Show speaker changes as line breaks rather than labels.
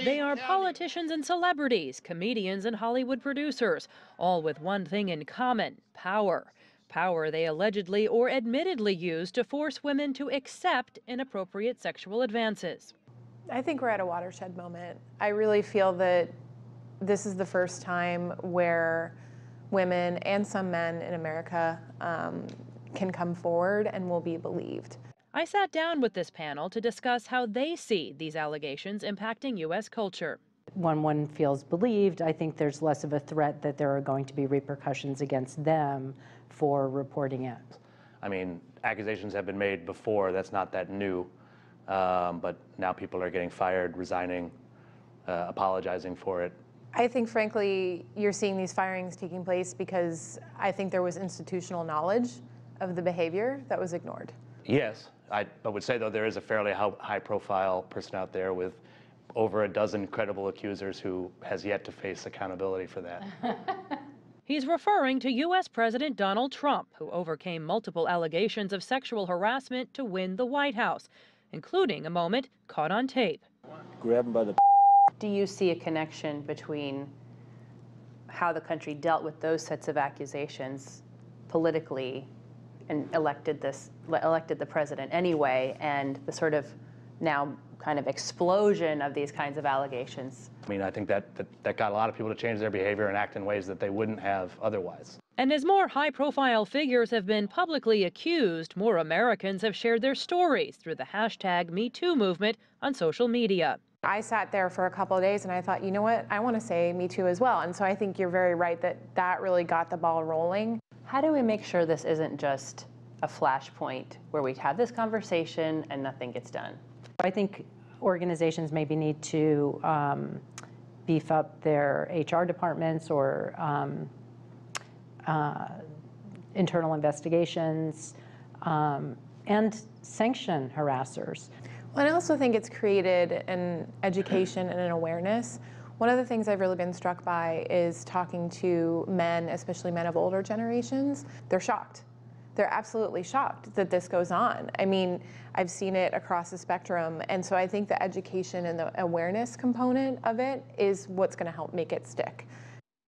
They are politicians and celebrities, comedians and Hollywood producers, all with one thing in common: power. Power they allegedly or admittedly use to force women to accept inappropriate sexual advances.
I think we're at a watershed moment. I really feel that this is the first time where women and some men in America can come forward and will be believed.
I sat down with this panel to discuss how they see these allegations impacting U.S. culture.
When one feels believed, I think there's less of a threat that there are going to be repercussions against them for reporting it.
I mean, accusations have been made before. That's not that new. But now people are getting fired, resigning, apologizing for it.
I think, frankly, you're seeing these firings taking place because I think there was institutional knowledge of the behavior that was ignored.
Yes, I would say, though, there is a fairly high-profile person out there with over a dozen credible accusers who has yet to face accountability for that.
He's referring to U.S. President Donald Trump, who overcame multiple allegations of sexual harassment to win the White House, including a moment caught on tape.
Grab him by the.
Do you see a connection between how the country dealt with those sets of accusations politically and elected the president anyway, and the sort of now kind of explosion of these kinds of allegations?
I mean, I think that got a lot of people to change their behavior and act in ways that they wouldn't have otherwise.
And as more high-profile figures have been publicly accused, more Americans have shared their stories through the hashtag #MeToo movement on social media.
I sat there for a couple of days and I thought, you know what, I want to say Me Too as well. And so I think you're very right that that really got the ball rolling.
How do we make sure this isn't just a flashpoint where we have this conversation and nothing gets done?
I think organizations maybe need to beef up their HR departments or internal investigations and sanction harassers.
Well, and I also think it's created an education and an awareness. One of the things I've really been struck by is talking to men, especially men of older generations. They're shocked. They're absolutely shocked that this goes on. I mean, I've seen it across the spectrum. And so I think the education and the awareness component of it is what's going to help make it stick.